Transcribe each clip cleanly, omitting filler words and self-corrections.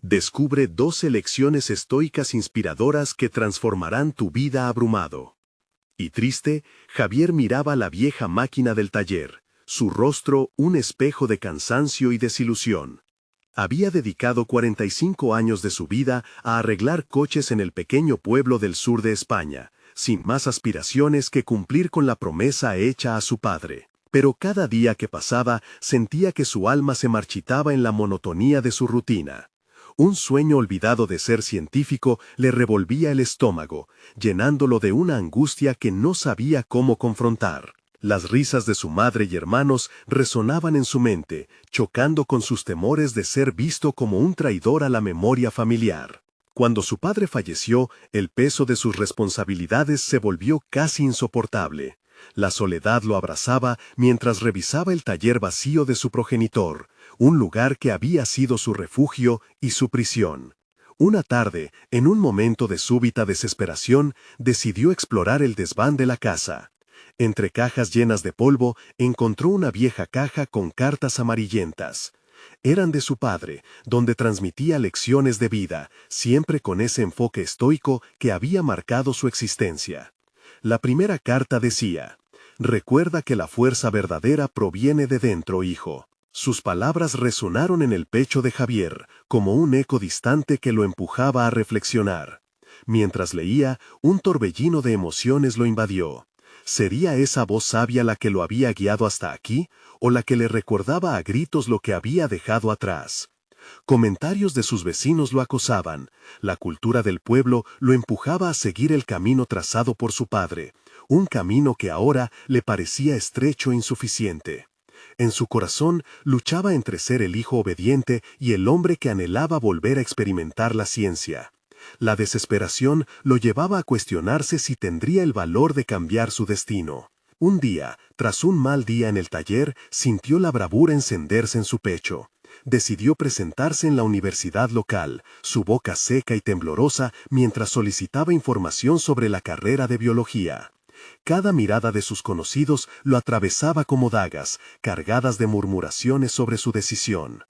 Descubre 12 lecciones estoicas inspiradoras que transformarán tu vida abrumado. Y triste, Javier miraba la vieja máquina del taller, su rostro un espejo de cansancio y desilusión. Había dedicado 45 años de su vida a arreglar coches en el pequeño pueblo del sur de España, sin más aspiraciones que cumplir con la promesa hecha a su padre. Pero cada día que pasaba sentía que su alma se marchitaba en la monotonía de su rutina. Un sueño olvidado de ser científico le revolvía el estómago, llenándolo de una angustia que no sabía cómo confrontar. Las risas de su madre y hermanos resonaban en su mente, chocando con sus temores de ser visto como un traidor a la memoria familiar. Cuando su padre falleció, el peso de sus responsabilidades se volvió casi insoportable. La soledad lo abrazaba mientras revisaba el taller vacío de su progenitor, un lugar que había sido su refugio y su prisión. Una tarde, en un momento de súbita desesperación, decidió explorar el desván de la casa. Entre cajas llenas de polvo, encontró una vieja caja con cartas amarillentas. Eran de su padre, donde transmitía lecciones de vida, siempre con ese enfoque estoico que había marcado su existencia. La primera carta decía: «Recuerda que la fuerza verdadera proviene de dentro, hijo». Sus palabras resonaron en el pecho de Javier, como un eco distante que lo empujaba a reflexionar. Mientras leía, un torbellino de emociones lo invadió. ¿Sería esa voz sabia la que lo había guiado hasta aquí, o la que le recordaba a gritos lo que había dejado atrás? Comentarios de sus vecinos lo acosaban. La cultura del pueblo lo empujaba a seguir el camino trazado por su padre, un camino que ahora le parecía estrecho e insuficiente. En su corazón luchaba entre ser el hijo obediente y el hombre que anhelaba volver a experimentar la ciencia. La desesperación lo llevaba a cuestionarse si tendría el valor de cambiar su destino. Un día, tras un mal día en el taller, sintió la bravura encenderse en su pecho. Decidió presentarse en la universidad local, su boca seca y temblorosa mientras solicitaba información sobre la carrera de biología. Cada mirada de sus conocidos lo atravesaba como dagas, cargadas de murmuraciones sobre su decisión.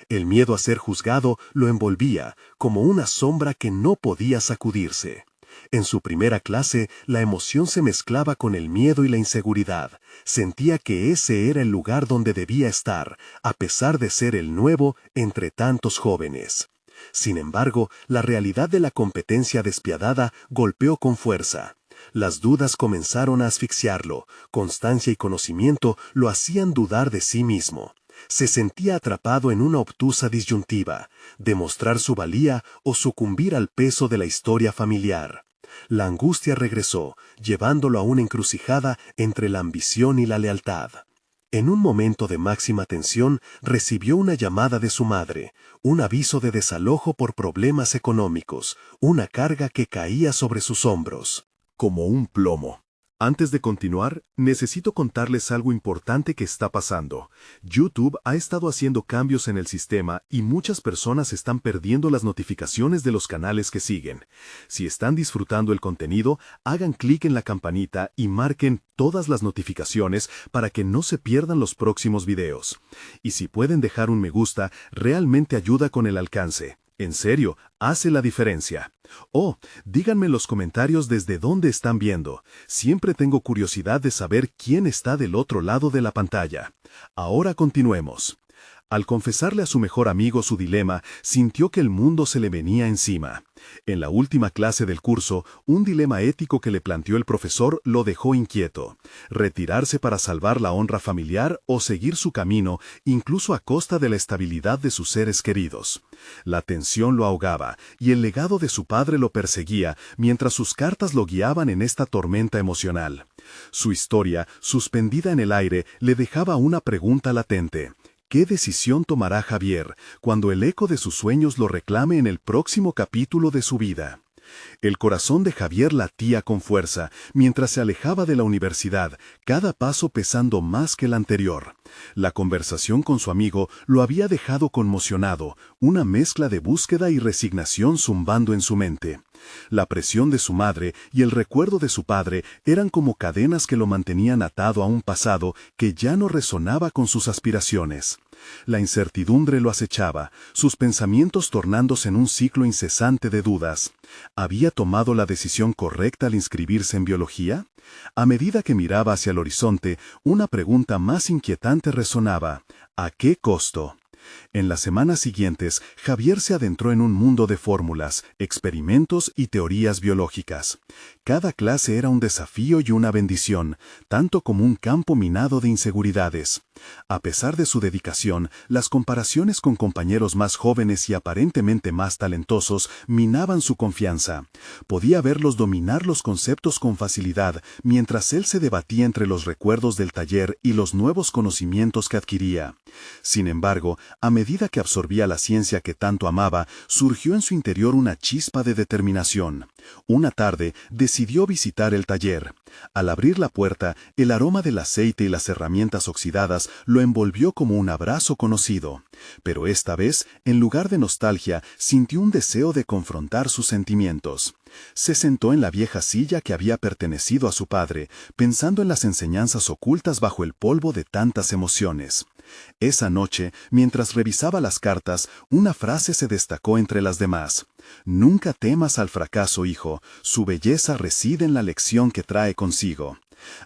El miedo a ser juzgado lo envolvía, como una sombra que no podía sacudirse. En su primera clase, la emoción se mezclaba con el miedo y la inseguridad. Sentía que ese era el lugar donde debía estar, a pesar de ser el nuevo entre tantos jóvenes. Sin embargo, la realidad de la competencia despiadada golpeó con fuerza. Las dudas comenzaron a asfixiarlo, constancia y conocimiento lo hacían dudar de sí mismo. Se sentía atrapado en una obtusa disyuntiva, demostrar su valía o sucumbir al peso de la historia familiar. La angustia regresó, llevándolo a una encrucijada entre la ambición y la lealtad. En un momento de máxima tensión, recibió una llamada de su madre, un aviso de desalojo por problemas económicos, una carga que caía sobre sus hombros como un plomo. Antes de continuar, necesito contarles algo importante que está pasando. YouTube ha estado haciendo cambios en el sistema y muchas personas están perdiendo las notificaciones de los canales que siguen. Si están disfrutando el contenido, hagan clic en la campanita y marquen todas las notificaciones para que no se pierdan los próximos videos. Y si pueden dejar un me gusta, realmente ayuda con el alcance. En serio, hace la diferencia. Oh, díganme en los comentarios desde dónde están viendo. Siempre tengo curiosidad de saber quién está del otro lado de la pantalla. Ahora continuemos. Al confesarle a su mejor amigo su dilema, sintió que el mundo se le venía encima. En la última clase del curso, un dilema ético que le planteó el profesor lo dejó inquieto. Retirarse para salvar la honra familiar o seguir su camino, incluso a costa de la estabilidad de sus seres queridos. La tensión lo ahogaba, y el legado de su padre lo perseguía, mientras sus cartas lo guiaban en esta tormenta emocional. Su historia, suspendida en el aire, le dejaba una pregunta latente. ¿Qué decisión tomará Javier cuando el eco de sus sueños lo reclame en el próximo capítulo de su vida? El corazón de Javier latía con fuerza mientras se alejaba de la universidad, cada paso pesando más que el anterior. La conversación con su amigo lo había dejado conmocionado, una mezcla de búsqueda y resignación zumbando en su mente. La presión de su madre y el recuerdo de su padre eran como cadenas que lo mantenían atado a un pasado que ya no resonaba con sus aspiraciones. La incertidumbre lo acechaba, sus pensamientos tornándose en un ciclo incesante de dudas. ¿Había tomado la decisión correcta al inscribirse en biología? A medida que miraba hacia el horizonte, una pregunta más inquietante resonaba: ¿a qué costo? En las semanas siguientes, Javier se adentró en un mundo de fórmulas, experimentos y teorías biológicas. Cada clase era un desafío y una bendición, tanto como un campo minado de inseguridades. A pesar de su dedicación, las comparaciones con compañeros más jóvenes y aparentemente más talentosos minaban su confianza. Podía verlos dominar los conceptos con facilidad, mientras él se debatía entre los recuerdos del taller y los nuevos conocimientos que adquiría. Sin embargo, a medida que absorbía la ciencia que tanto amaba, surgió en su interior una chispa de determinación. Una tarde, decidió visitar el taller. Al abrir la puerta, el aroma del aceite y las herramientas oxidadas lo envolvió como un abrazo conocido. Pero esta vez, en lugar de nostalgia, sintió un deseo de confrontar sus sentimientos. Se sentó en la vieja silla que había pertenecido a su padre, pensando en las enseñanzas ocultas bajo el polvo de tantas emociones. Esa noche, mientras revisaba las cartas, una frase se destacó entre las demás. «Nunca temas al fracaso, hijo, su belleza reside en la lección que trae consigo».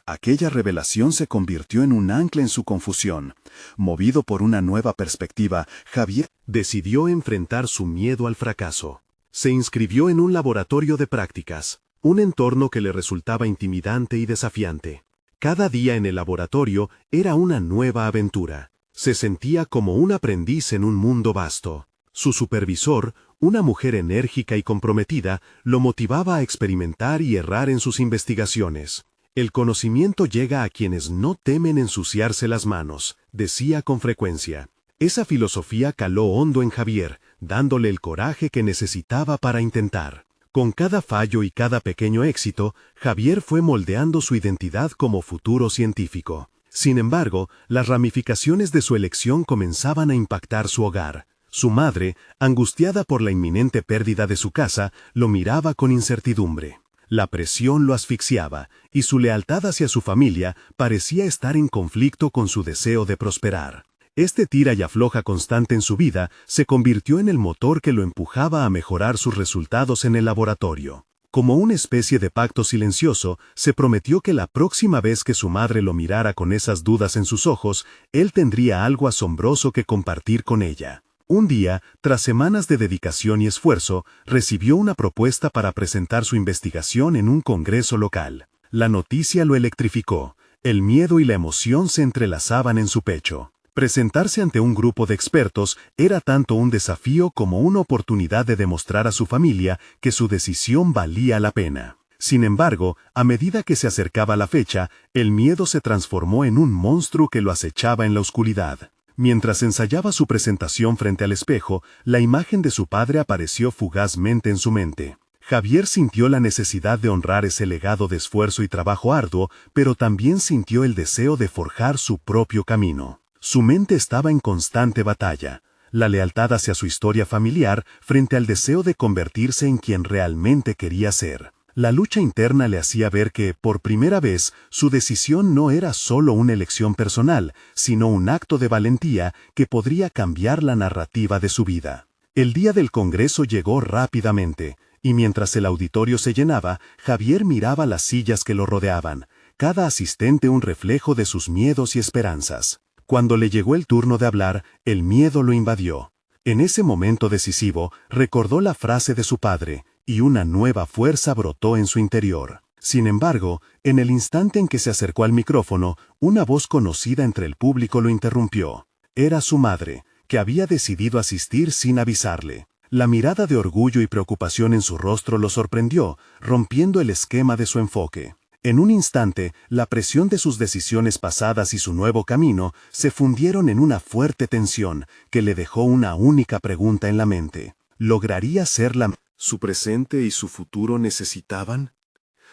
Aquella revelación se convirtió en un ancla en su confusión. Movido por una nueva perspectiva, Javier decidió enfrentar su miedo al fracaso. Se inscribió en un laboratorio de prácticas, un entorno que le resultaba intimidante y desafiante. Cada día en el laboratorio era una nueva aventura. Se sentía como un aprendiz en un mundo vasto. Su supervisor, una mujer enérgica y comprometida, lo motivaba a experimentar y errar en sus investigaciones. «El conocimiento llega a quienes no temen ensuciarse las manos», decía con frecuencia. Esa filosofía caló hondo en Javier, dándole el coraje que necesitaba para intentar. Con cada fallo y cada pequeño éxito, Javier fue moldeando su identidad como futuro científico. Sin embargo, las ramificaciones de su elección comenzaban a impactar su hogar. Su madre, angustiada por la inminente pérdida de su casa, lo miraba con incertidumbre. La presión lo asfixiaba, y su lealtad hacia su familia parecía estar en conflicto con su deseo de prosperar. Este tira y afloja constante en su vida se convirtió en el motor que lo empujaba a mejorar sus resultados en el laboratorio. Como una especie de pacto silencioso, se prometió que la próxima vez que su madre lo mirara con esas dudas en sus ojos, él tendría algo asombroso que compartir con ella. Un día, tras semanas de dedicación y esfuerzo, recibió una propuesta para presentar su investigación en un congreso local. La noticia lo electrificó. El miedo y la emoción se entrelazaban en su pecho. Presentarse ante un grupo de expertos era tanto un desafío como una oportunidad de demostrar a su familia que su decisión valía la pena. Sin embargo, a medida que se acercaba la fecha, el miedo se transformó en un monstruo que lo acechaba en la oscuridad. Mientras ensayaba su presentación frente al espejo, la imagen de su padre apareció fugazmente en su mente. Javier sintió la necesidad de honrar ese legado de esfuerzo y trabajo arduo, pero también sintió el deseo de forjar su propio camino. Su mente estaba en constante batalla, la lealtad hacia su historia familiar frente al deseo de convertirse en quien realmente quería ser. La lucha interna le hacía ver que, por primera vez, su decisión no era solo una elección personal, sino un acto de valentía que podría cambiar la narrativa de su vida. El día del congreso llegó rápidamente, y mientras el auditorio se llenaba, Javier miraba las sillas que lo rodeaban, cada asistente un reflejo de sus miedos y esperanzas. Cuando le llegó el turno de hablar, el miedo lo invadió. En ese momento decisivo, recordó la frase de su padre, y una nueva fuerza brotó en su interior. Sin embargo, en el instante en que se acercó al micrófono, una voz conocida entre el público lo interrumpió. Era su madre, que había decidido asistir sin avisarle. La mirada de orgullo y preocupación en su rostro lo sorprendió, rompiendo el esquema de su enfoque. En un instante, la presión de sus decisiones pasadas y su nuevo camino se fundieron en una fuerte tensión que le dejó una única pregunta en la mente. ¿Lograría ser la su presente y su futuro necesitaban?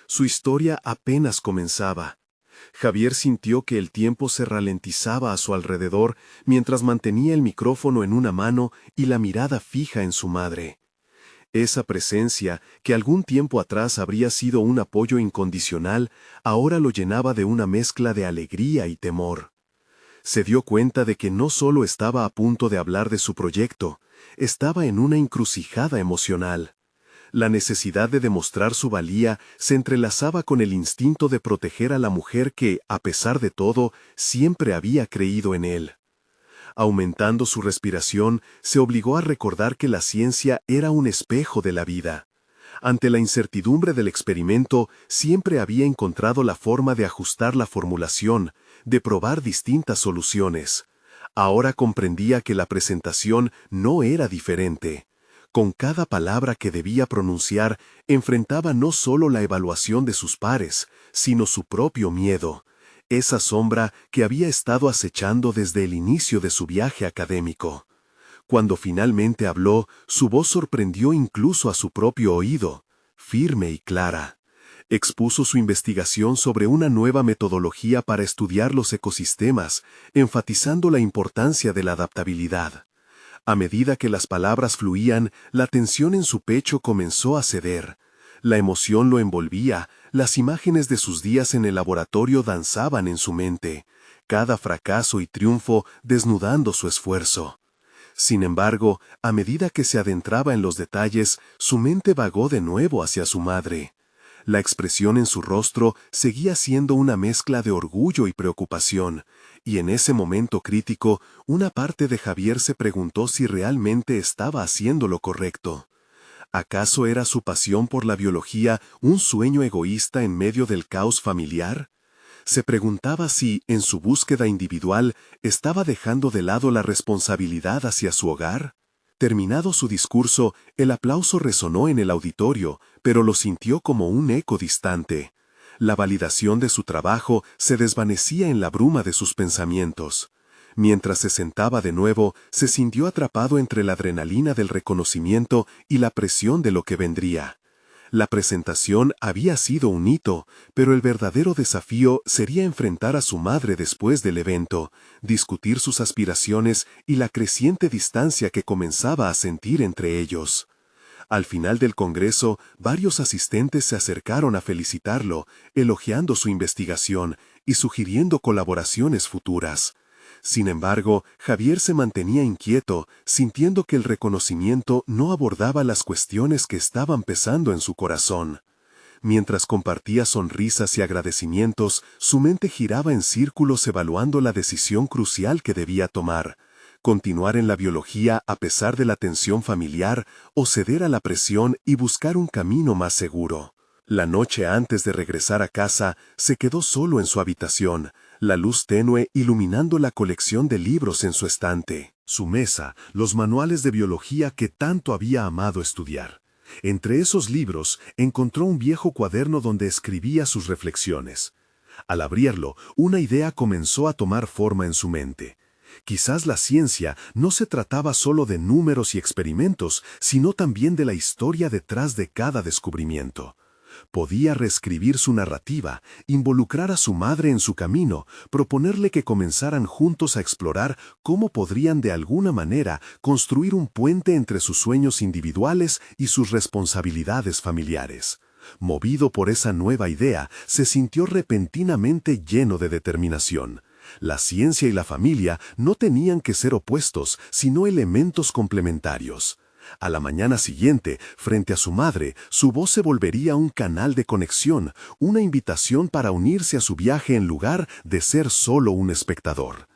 Su historia apenas comenzaba. Javier sintió que el tiempo se ralentizaba a su alrededor mientras mantenía el micrófono en una mano y la mirada fija en su madre. Esa presencia, que algún tiempo atrás habría sido un apoyo incondicional, ahora lo llenaba de una mezcla de alegría y temor. Se dio cuenta de que no solo estaba a punto de hablar de su proyecto, estaba en una encrucijada emocional. La necesidad de demostrar su valía se entrelazaba con el instinto de proteger a la mujer que, a pesar de todo, siempre había creído en él. Aumentando su respiración, se obligó a recordar que la ciencia era un espejo de la vida. Ante la incertidumbre del experimento, siempre había encontrado la forma de ajustar la formulación, de probar distintas soluciones. Ahora comprendía que la presentación no era diferente. Con cada palabra que debía pronunciar, enfrentaba no solo la evaluación de sus pares, sino su propio miedo, esa sombra que había estado acechando desde el inicio de su viaje académico. Cuando finalmente habló, su voz sorprendió incluso a su propio oído, firme y clara. Expuso su investigación sobre una nueva metodología para estudiar los ecosistemas, enfatizando la importancia de la adaptabilidad. A medida que las palabras fluían, la tensión en su pecho comenzó a ceder. La emoción lo envolvía, las imágenes de sus días en el laboratorio danzaban en su mente, cada fracaso y triunfo desnudando su esfuerzo. Sin embargo, a medida que se adentraba en los detalles, su mente vagó de nuevo hacia su madre. La expresión en su rostro seguía siendo una mezcla de orgullo y preocupación, y en ese momento crítico, una parte de Javier se preguntó si realmente estaba haciendo lo correcto. ¿Acaso era su pasión por la biología un sueño egoísta en medio del caos familiar? Se preguntaba si, en su búsqueda individual, estaba dejando de lado la responsabilidad hacia su hogar. Terminado su discurso, el aplauso resonó en el auditorio, pero lo sintió como un eco distante. La validación de su trabajo se desvanecía en la bruma de sus pensamientos. Mientras se sentaba de nuevo, se sintió atrapado entre la adrenalina del reconocimiento y la presión de lo que vendría. La presentación había sido un hito, pero el verdadero desafío sería enfrentar a su madre después del evento, discutir sus aspiraciones y la creciente distancia que comenzaba a sentir entre ellos. Al final del congreso, varios asistentes se acercaron a felicitarlo, elogiando su investigación y sugiriendo colaboraciones futuras. Sin embargo, Javier se mantenía inquieto, sintiendo que el reconocimiento no abordaba las cuestiones que estaban pesando en su corazón. Mientras compartía sonrisas y agradecimientos, su mente giraba en círculos evaluando la decisión crucial que debía tomar: continuar en la biología a pesar de la tensión familiar o ceder a la presión y buscar un camino más seguro. La noche antes de regresar a casa, se quedó solo en su habitación, la luz tenue iluminando la colección de libros en su estante, su mesa, los manuales de biología que tanto había amado estudiar. Entre esos libros, encontró un viejo cuaderno donde escribía sus reflexiones. Al abrirlo, una idea comenzó a tomar forma en su mente. Quizás la ciencia no se trataba solo de números y experimentos, sino también de la historia detrás de cada descubrimiento. Podía reescribir su narrativa, involucrar a su madre en su camino, proponerle que comenzaran juntos a explorar cómo podrían de alguna manera construir un puente entre sus sueños individuales y sus responsabilidades familiares. Movido por esa nueva idea, se sintió repentinamente lleno de determinación. La ciencia y la familia no tenían que ser opuestos, sino elementos complementarios. A la mañana siguiente, frente a su madre, su voz se volvería un canal de conexión, una invitación para unirse a su viaje en lugar de ser solo un espectador.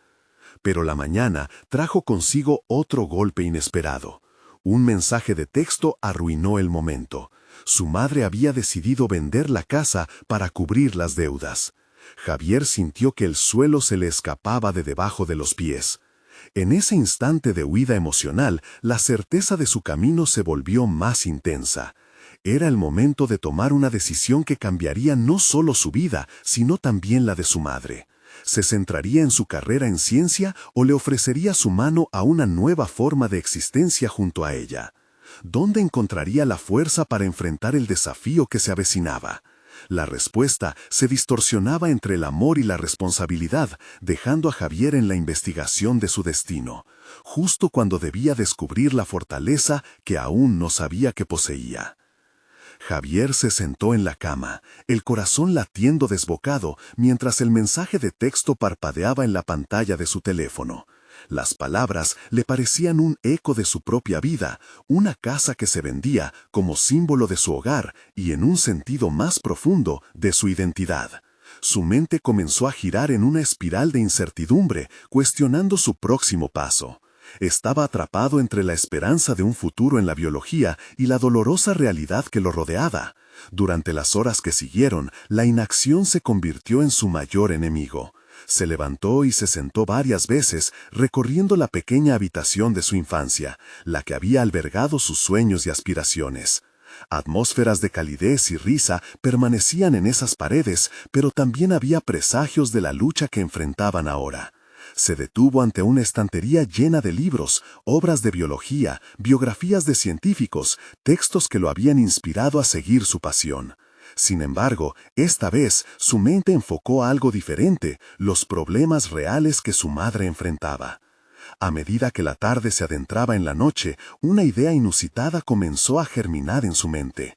Pero la mañana trajo consigo otro golpe inesperado. Un mensaje de texto arruinó el momento. Su madre había decidido vender la casa para cubrir las deudas. Javier sintió que el suelo se le escapaba de debajo de los pies. En ese instante de huida emocional, la certeza de su camino se volvió más intensa. Era el momento de tomar una decisión que cambiaría no solo su vida, sino también la de su madre. ¿Se centraría en su carrera en ciencia o le ofrecería su mano a una nueva forma de existencia junto a ella? ¿Dónde encontraría la fuerza para enfrentar el desafío que se avecinaba? La respuesta se distorsionaba entre el amor y la responsabilidad, dejando a Javier en la investigación de su destino, justo cuando debía descubrir la fortaleza que aún no sabía que poseía. Javier se sentó en la cama, el corazón latiendo desbocado, mientras el mensaje de texto parpadeaba en la pantalla de su teléfono. Las palabras le parecían un eco de su propia vida, una casa que se vendía como símbolo de su hogar y, en un sentido más profundo, de su identidad. Su mente comenzó a girar en una espiral de incertidumbre, cuestionando su próximo paso. Estaba atrapado entre la esperanza de un futuro en la biología y la dolorosa realidad que lo rodeaba. Durante las horas que siguieron, la inacción se convirtió en su mayor enemigo. Se levantó y se sentó varias veces, recorriendo la pequeña habitación de su infancia, la que había albergado sus sueños y aspiraciones. Atmósferas de calidez y risa permanecían en esas paredes, pero también había presagios de la lucha que enfrentaban ahora. Se detuvo ante una estantería llena de libros, obras de biología, biografías de científicos, textos que lo habían inspirado a seguir su pasión. Sin embargo, esta vez su mente enfocó a algo diferente, los problemas reales que su madre enfrentaba. A medida que la tarde se adentraba en la noche, una idea inusitada comenzó a germinar en su mente.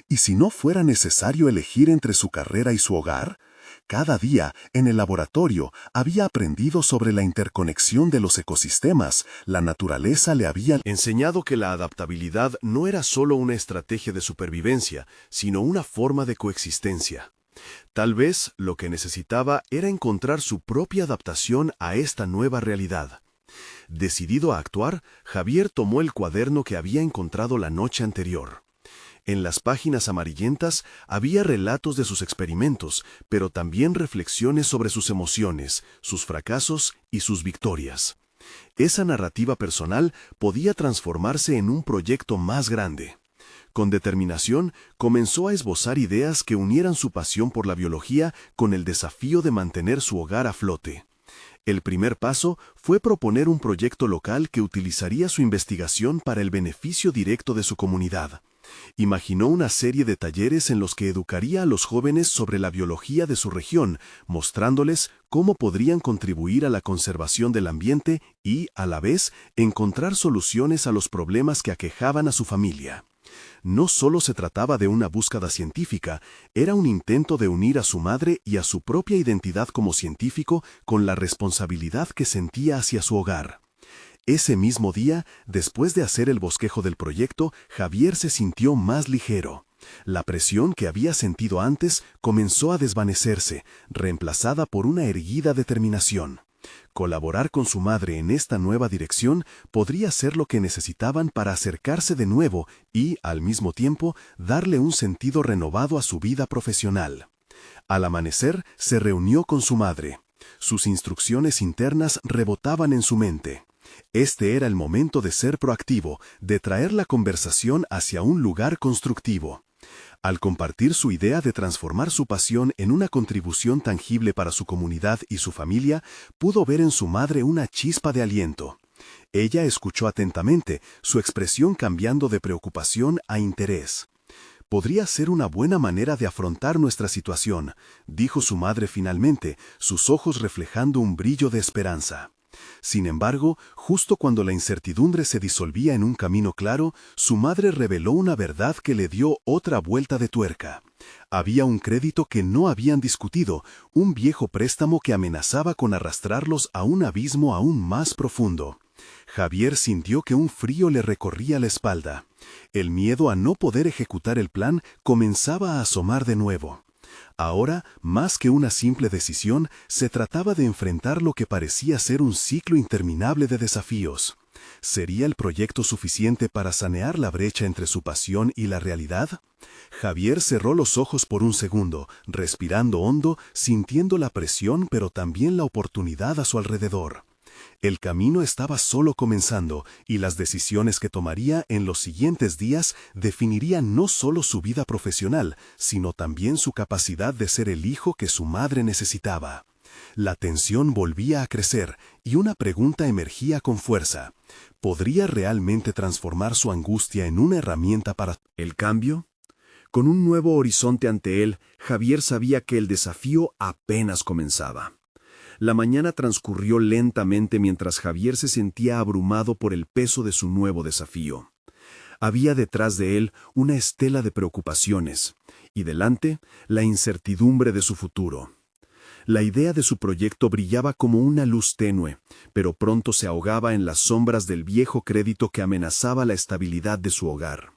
¿Y si no fuera necesario elegir entre su carrera y su hogar? Cada día, en el laboratorio, había aprendido sobre la interconexión de los ecosistemas. La naturaleza le había enseñado que la adaptabilidad no era solo una estrategia de supervivencia, sino una forma de coexistencia. Tal vez lo que necesitaba era encontrar su propia adaptación a esta nueva realidad. Decidido a actuar, Javier tomó el cuaderno que había encontrado la noche anterior. En las páginas amarillentas había relatos de sus experimentos, pero también reflexiones sobre sus emociones, sus fracasos y sus victorias. Esa narrativa personal podía transformarse en un proyecto más grande. Con determinación, comenzó a esbozar ideas que unieran su pasión por la biología con el desafío de mantener su hogar a flote. El primer paso fue proponer un proyecto local que utilizaría su investigación para el beneficio directo de su comunidad. Imaginó una serie de talleres en los que educaría a los jóvenes sobre la biología de su región, mostrándoles cómo podrían contribuir a la conservación del ambiente y, a la vez, encontrar soluciones a los problemas que aquejaban a su familia. No solo se trataba de una búsqueda científica, era un intento de unir a su madre y a su propia identidad como científico con la responsabilidad que sentía hacia su hogar. Ese mismo día, después de hacer el bosquejo del proyecto, Javier se sintió más ligero. La presión que había sentido antes comenzó a desvanecerse, reemplazada por una erguida determinación. Colaborar con su madre en esta nueva dirección podría ser lo que necesitaban para acercarse de nuevo y, al mismo tiempo, darle un sentido renovado a su vida profesional. Al amanecer, se reunió con su madre. Sus instrucciones internas rebotaban en su mente. Este era el momento de ser proactivo, de traer la conversación hacia un lugar constructivo. Al compartir su idea de transformar su pasión en una contribución tangible para su comunidad y su familia, pudo ver en su madre una chispa de aliento. Ella escuchó atentamente, su expresión cambiando de preocupación a interés. «Podría ser una buena manera de afrontar nuestra situación», dijo su madre finalmente, sus ojos reflejando un brillo de esperanza. Sin embargo, justo cuando la incertidumbre se disolvía en un camino claro, su madre reveló una verdad que le dio otra vuelta de tuerca. Había un crédito que no habían discutido, un viejo préstamo que amenazaba con arrastrarlos a un abismo aún más profundo. Javier sintió que un frío le recorría la espalda. El miedo a no poder ejecutar el plan comenzaba a asomar de nuevo. Ahora, más que una simple decisión, se trataba de enfrentar lo que parecía ser un ciclo interminable de desafíos. ¿Sería el proyecto suficiente para sanear la brecha entre su pasión y la realidad? Javier cerró los ojos por un segundo, respirando hondo, sintiendo la presión pero también la oportunidad a su alrededor. El camino estaba solo comenzando y las decisiones que tomaría en los siguientes días definirían no solo su vida profesional, sino también su capacidad de ser el hijo que su madre necesitaba. La tensión volvía a crecer y una pregunta emergía con fuerza. ¿Podría realmente transformar su angustia en una herramienta para el cambio? Con un nuevo horizonte ante él, Javier sabía que el desafío apenas comenzaba. La mañana transcurrió lentamente mientras Javier se sentía abrumado por el peso de su nuevo desafío. Había detrás de él una estela de preocupaciones, y delante, la incertidumbre de su futuro. La idea de su proyecto brillaba como una luz tenue, pero pronto se ahogaba en las sombras del viejo crédito que amenazaba la estabilidad de su hogar.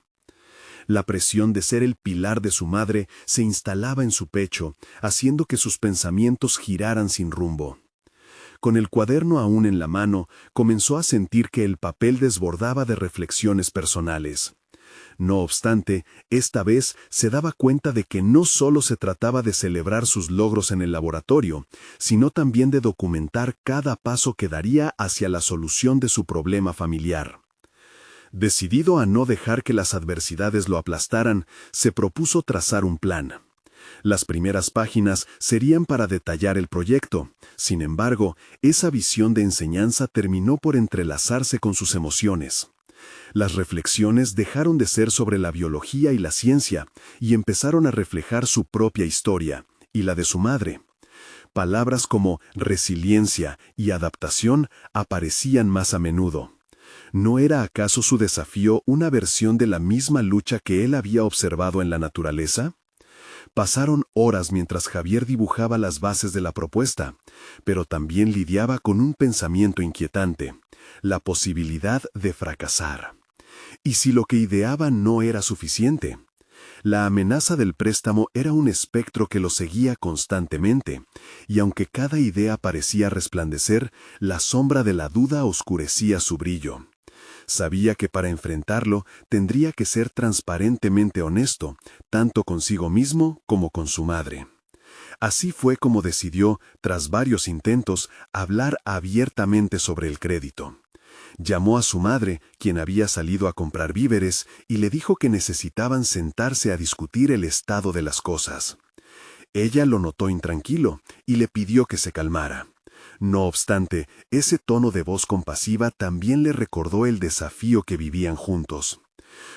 La presión de ser el pilar de su madre se instalaba en su pecho, haciendo que sus pensamientos giraran sin rumbo. Con el cuaderno aún en la mano, comenzó a sentir que el papel desbordaba de reflexiones personales. No obstante, esta vez se daba cuenta de que no solo se trataba de celebrar sus logros en el laboratorio, sino también de documentar cada paso que daría hacia la solución de su problema familiar. Decidido a no dejar que las adversidades lo aplastaran, se propuso trazar un plan. Las primeras páginas serían para detallar el proyecto. Sin embargo, esa visión de enseñanza terminó por entrelazarse con sus emociones. Las reflexiones dejaron de ser sobre la biología y la ciencia y empezaron a reflejar su propia historia y la de su madre. Palabras como resiliencia y adaptación aparecían más a menudo. ¿No era acaso su desafío una versión de la misma lucha que él había observado en la naturaleza? Pasaron horas mientras Javier dibujaba las bases de la propuesta, pero también lidiaba con un pensamiento inquietante, la posibilidad de fracasar. ¿Y si lo que ideaba no era suficiente? La amenaza del préstamo era un espectro que lo seguía constantemente, y aunque cada idea parecía resplandecer, la sombra de la duda oscurecía su brillo. Sabía que para enfrentarlo tendría que ser transparentemente honesto, tanto consigo mismo como con su madre. Así fue como decidió, tras varios intentos, hablar abiertamente sobre el crédito. Llamó a su madre, quien había salido a comprar víveres, y le dijo que necesitaban sentarse a discutir el estado de las cosas. Ella lo notó intranquilo y le pidió que se calmara. No obstante, ese tono de voz compasiva también le recordó el desafío que vivían juntos.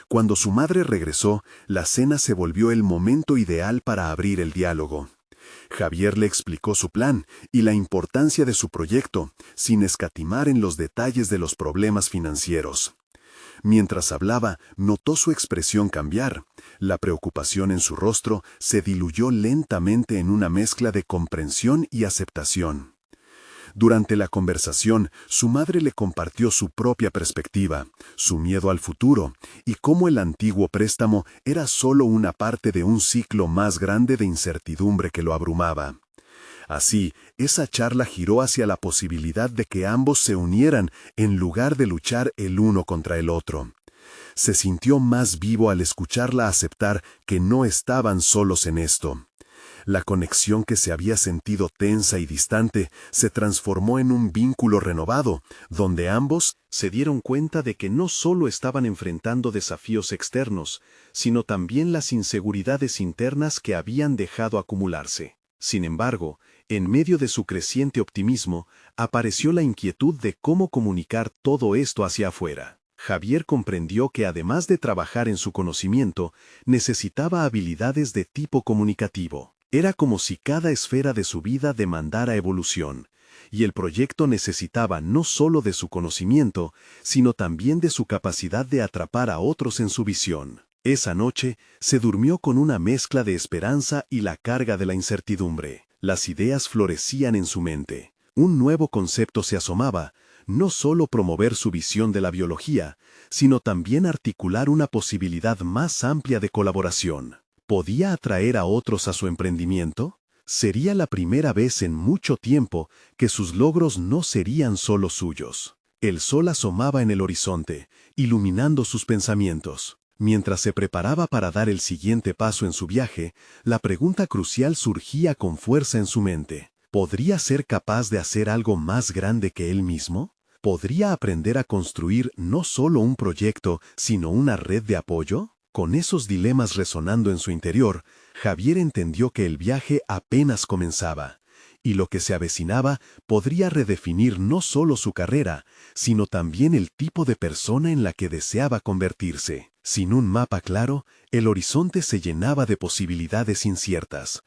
Cuando su madre regresó, la cena se volvió el momento ideal para abrir el diálogo. Javier le explicó su plan y la importancia de su proyecto, sin escatimar en los detalles de los problemas financieros. Mientras hablaba, notó su expresión cambiar. La preocupación en su rostro se diluyó lentamente en una mezcla de comprensión y aceptación. Durante la conversación, su madre le compartió su propia perspectiva, su miedo al futuro, y cómo el antiguo préstamo era solo una parte de un ciclo más grande de incertidumbre que lo abrumaba. Así, esa charla giró hacia la posibilidad de que ambos se unieran en lugar de luchar el uno contra el otro. Se sintió más vivo al escucharla aceptar que no estaban solos en esto. La conexión que se había sentido tensa y distante se transformó en un vínculo renovado, donde ambos se dieron cuenta de que no solo estaban enfrentando desafíos externos, sino también las inseguridades internas que habían dejado acumularse. Sin embargo, en medio de su creciente optimismo, apareció la inquietud de cómo comunicar todo esto hacia afuera. Javier comprendió que además de trabajar en su conocimiento, necesitaba habilidades de tipo comunicativo. Era como si cada esfera de su vida demandara evolución, y el proyecto necesitaba no solo de su conocimiento, sino también de su capacidad de atrapar a otros en su visión. Esa noche, se durmió con una mezcla de esperanza y la carga de la incertidumbre. Las ideas florecían en su mente. Un nuevo concepto se asomaba, no solo promover su visión de la biología, sino también articular una posibilidad más amplia de colaboración. ¿Podía atraer a otros a su emprendimiento? Sería la primera vez en mucho tiempo que sus logros no serían solo suyos. El sol asomaba en el horizonte, iluminando sus pensamientos. Mientras se preparaba para dar el siguiente paso en su viaje, la pregunta crucial surgía con fuerza en su mente. ¿Podría ser capaz de hacer algo más grande que él mismo? ¿Podría aprender a construir no solo un proyecto, sino una red de apoyo? Con esos dilemas resonando en su interior, Javier entendió que el viaje apenas comenzaba, y lo que se avecinaba podría redefinir no solo su carrera, sino también el tipo de persona en la que deseaba convertirse. Sin un mapa claro, el horizonte se llenaba de posibilidades inciertas.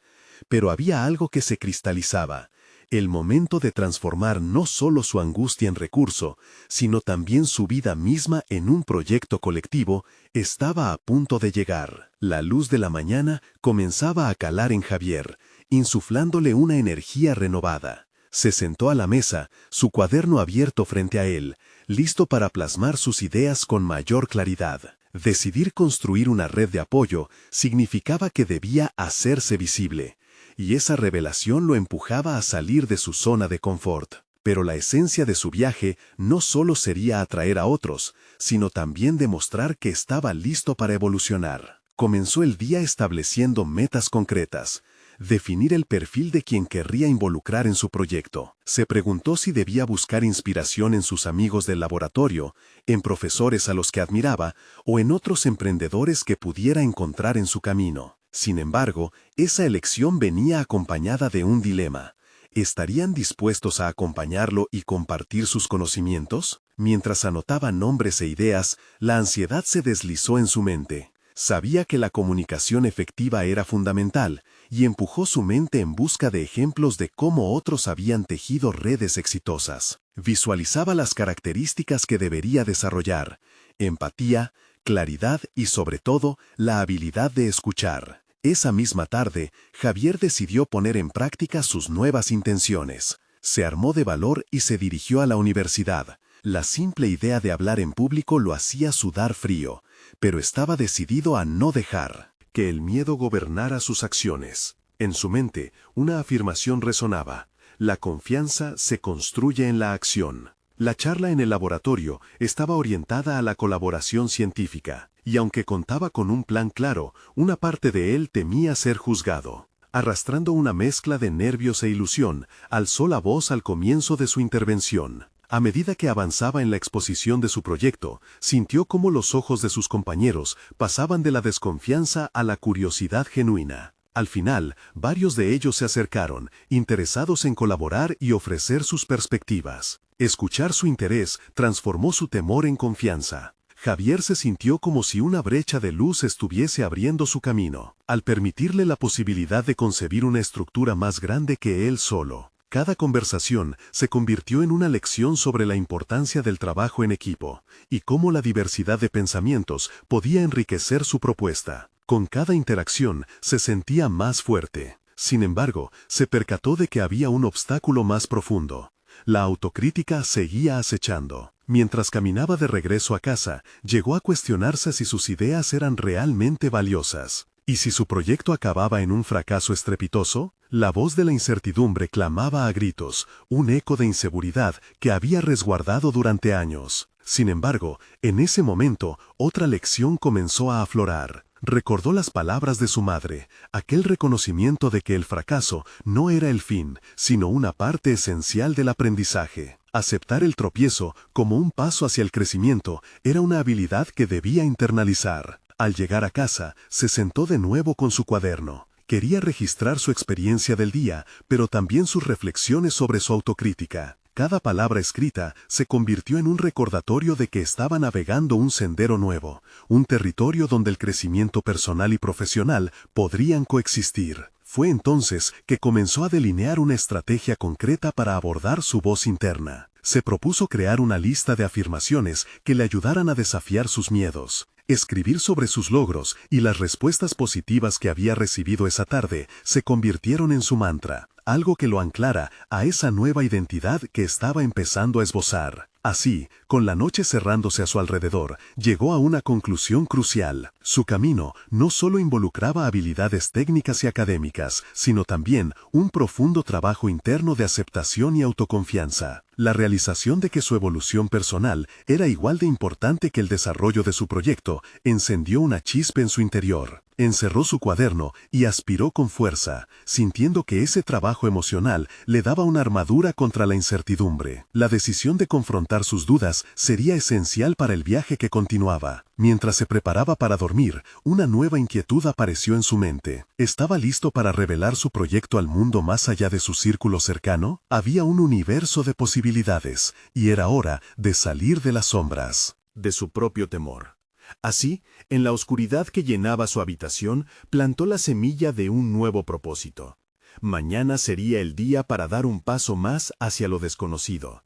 Pero había algo que se cristalizaba: el momento de transformar no solo su angustia en recurso, sino también su vida misma en un proyecto colectivo, estaba a punto de llegar. La luz de la mañana comenzaba a calar en Javier, insuflándole una energía renovada. Se sentó a la mesa, su cuaderno abierto frente a él, listo para plasmar sus ideas con mayor claridad. Decidir construir una red de apoyo significaba que debía hacerse visible, y esa revelación lo empujaba a salir de su zona de confort. Pero la esencia de su viaje no solo sería atraer a otros, sino también demostrar que estaba listo para evolucionar. Comenzó el día estableciendo metas concretas: definir el perfil de quien querría involucrar en su proyecto. Se preguntó si debía buscar inspiración en sus amigos del laboratorio, en profesores a los que admiraba, o en otros emprendedores que pudiera encontrar en su camino. Sin embargo, esa elección venía acompañada de un dilema. ¿Estarían dispuestos a acompañarlo y compartir sus conocimientos? Mientras anotaba nombres e ideas, la ansiedad se deslizó en su mente. Sabía que la comunicación efectiva era fundamental, y empujó su mente en busca de ejemplos de cómo otros habían tejido redes exitosas. Visualizaba las características que debería desarrollar: empatía, claridad y, sobre todo, la habilidad de escuchar. Esa misma tarde, Javier decidió poner en práctica sus nuevas intenciones. Se armó de valor y se dirigió a la universidad. La simple idea de hablar en público lo hacía sudar frío, pero estaba decidido a no dejar que el miedo gobernara sus acciones. En su mente, una afirmación resonaba: la confianza se construye en la acción. La charla en el laboratorio estaba orientada a la colaboración científica, y aunque contaba con un plan claro, una parte de él temía ser juzgado. Arrastrando una mezcla de nervios e ilusión, alzó la voz al comienzo de su intervención. A medida que avanzaba en la exposición de su proyecto, sintió cómo los ojos de sus compañeros pasaban de la desconfianza a la curiosidad genuina. Al final, varios de ellos se acercaron, interesados en colaborar y ofrecer sus perspectivas. Escuchar su interés transformó su temor en confianza. Javier se sintió como si una brecha de luz estuviese abriendo su camino, al permitirle la posibilidad de concebir una estructura más grande que él solo. Cada conversación se convirtió en una lección sobre la importancia del trabajo en equipo, y cómo la diversidad de pensamientos podía enriquecer su propuesta. Con cada interacción se sentía más fuerte. Sin embargo, se percató de que había un obstáculo más profundo. La autocrítica seguía acechando. Mientras caminaba de regreso a casa, llegó a cuestionarse si sus ideas eran realmente valiosas. ¿Y si su proyecto acababa en un fracaso estrepitoso? La voz de la incertidumbre clamaba a gritos, un eco de inseguridad que había resguardado durante años. Sin embargo, en ese momento, otra lección comenzó a aflorar. Recordó las palabras de su madre, aquel reconocimiento de que el fracaso no era el fin, sino una parte esencial del aprendizaje. Aceptar el tropiezo como un paso hacia el crecimiento era una habilidad que debía internalizar. Al llegar a casa, se sentó de nuevo con su cuaderno. Quería registrar su experiencia del día, pero también sus reflexiones sobre su autocrítica. Cada palabra escrita se convirtió en un recordatorio de que estaba navegando un sendero nuevo, un territorio donde el crecimiento personal y profesional podrían coexistir. Fue entonces que comenzó a delinear una estrategia concreta para abordar su voz interna. Se propuso crear una lista de afirmaciones que le ayudaran a desafiar sus miedos. Escribir sobre sus logros y las respuestas positivas que había recibido esa tarde se convirtieron en su mantra, algo que lo anclara a esa nueva identidad que estaba empezando a esbozar. Así, con la noche cerrándose a su alrededor, llegó a una conclusión crucial. Su camino no solo involucraba habilidades técnicas y académicas, sino también un profundo trabajo interno de aceptación y autoconfianza. La realización de que su evolución personal era igual de importante que el desarrollo de su proyecto encendió una chispa en su interior. Encerró su cuaderno y aspiró con fuerza, sintiendo que ese trabajo emocional le daba una armadura contra la incertidumbre. La decisión de confrontar sus dudas sería esencial para el viaje que continuaba. Mientras se preparaba para dormir, una nueva inquietud apareció en su mente. ¿Estaba listo para revelar su proyecto al mundo más allá de su círculo cercano? Había un universo de posibilidades, y era hora de salir de las sombras, de su propio temor. Así, en la oscuridad que llenaba su habitación, plantó la semilla de un nuevo propósito. Mañana sería el día para dar un paso más hacia lo desconocido.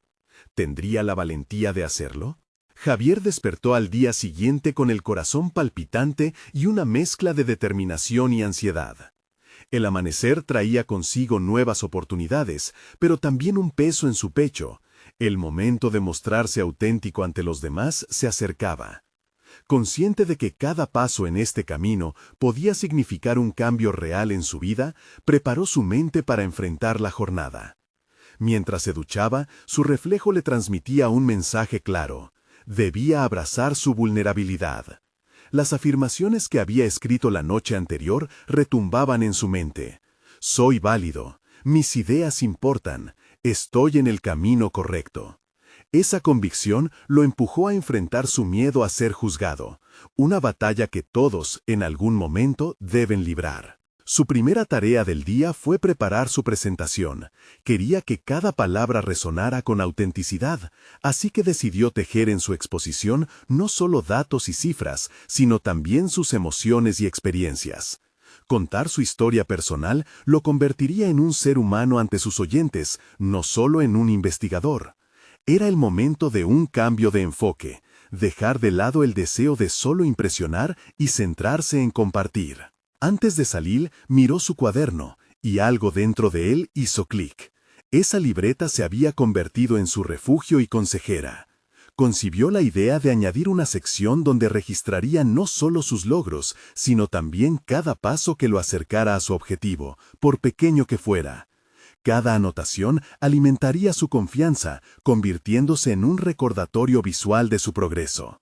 ¿Tendría la valentía de hacerlo? Javier despertó al día siguiente con el corazón palpitante y una mezcla de determinación y ansiedad. El amanecer traía consigo nuevas oportunidades, pero también un peso en su pecho. El momento de mostrarse auténtico ante los demás se acercaba. Consciente de que cada paso en este camino podía significar un cambio real en su vida, preparó su mente para enfrentar la jornada. Mientras se duchaba, su reflejo le transmitía un mensaje claro. Debía abrazar su vulnerabilidad. Las afirmaciones que había escrito la noche anterior retumbaban en su mente. Soy válido, mis ideas importan, estoy en el camino correcto. Esa convicción lo empujó a enfrentar su miedo a ser juzgado, una batalla que todos, en algún momento, deben librar. Su primera tarea del día fue preparar su presentación. Quería que cada palabra resonara con autenticidad, así que decidió tejer en su exposición no solo datos y cifras, sino también sus emociones y experiencias. Contar su historia personal lo convertiría en un ser humano ante sus oyentes, no solo en un investigador. Era el momento de un cambio de enfoque, dejar de lado el deseo de solo impresionar y centrarse en compartir. Antes de salir, miró su cuaderno, y algo dentro de él hizo clic. Esa libreta se había convertido en su refugio y consejera. Concibió la idea de añadir una sección donde registraría no solo sus logros, sino también cada paso que lo acercara a su objetivo, por pequeño que fuera. Cada anotación alimentaría su confianza, convirtiéndose en un recordatorio visual de su progreso.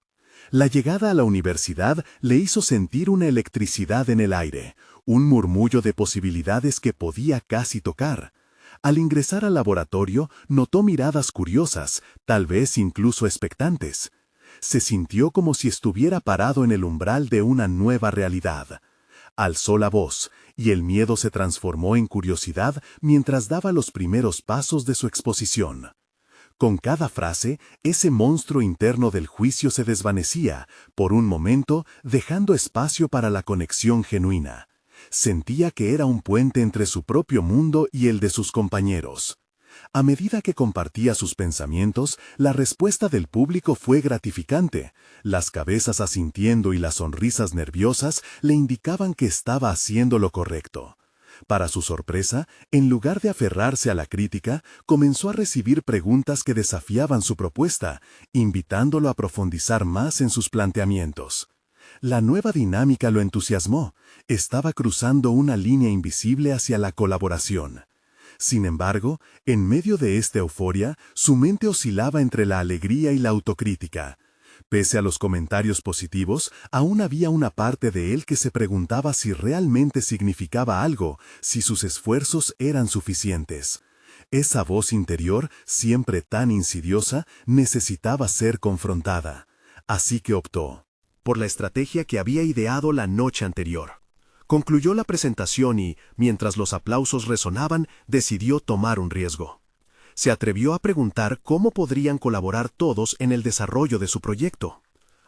La llegada a la universidad le hizo sentir una electricidad en el aire, un murmullo de posibilidades que podía casi tocar. Al ingresar al laboratorio, notó miradas curiosas, tal vez incluso expectantes. Se sintió como si estuviera parado en el umbral de una nueva realidad. Alzó la voz, y el miedo se transformó en curiosidad mientras daba los primeros pasos de su exposición. Con cada frase, ese monstruo interno del juicio se desvanecía, por un momento, dejando espacio para la conexión genuina. Sentía que era un puente entre su propio mundo y el de sus compañeros. A medida que compartía sus pensamientos, la respuesta del público fue gratificante. Las cabezas asintiendo y las sonrisas nerviosas le indicaban que estaba haciendo lo correcto. Para su sorpresa, en lugar de aferrarse a la crítica, comenzó a recibir preguntas que desafiaban su propuesta, invitándolo a profundizar más en sus planteamientos. La nueva dinámica lo entusiasmó. Estaba cruzando una línea invisible hacia la colaboración. Sin embargo, en medio de esta euforia, su mente oscilaba entre la alegría y la autocrítica. Pese a los comentarios positivos, aún había una parte de él que se preguntaba si realmente significaba algo, si sus esfuerzos eran suficientes. Esa voz interior, siempre tan insidiosa, necesitaba ser confrontada. Así que optó por la estrategia que había ideado la noche anterior. Concluyó la presentación y, mientras los aplausos resonaban, decidió tomar un riesgo. Se atrevió a preguntar cómo podrían colaborar todos en el desarrollo de su proyecto.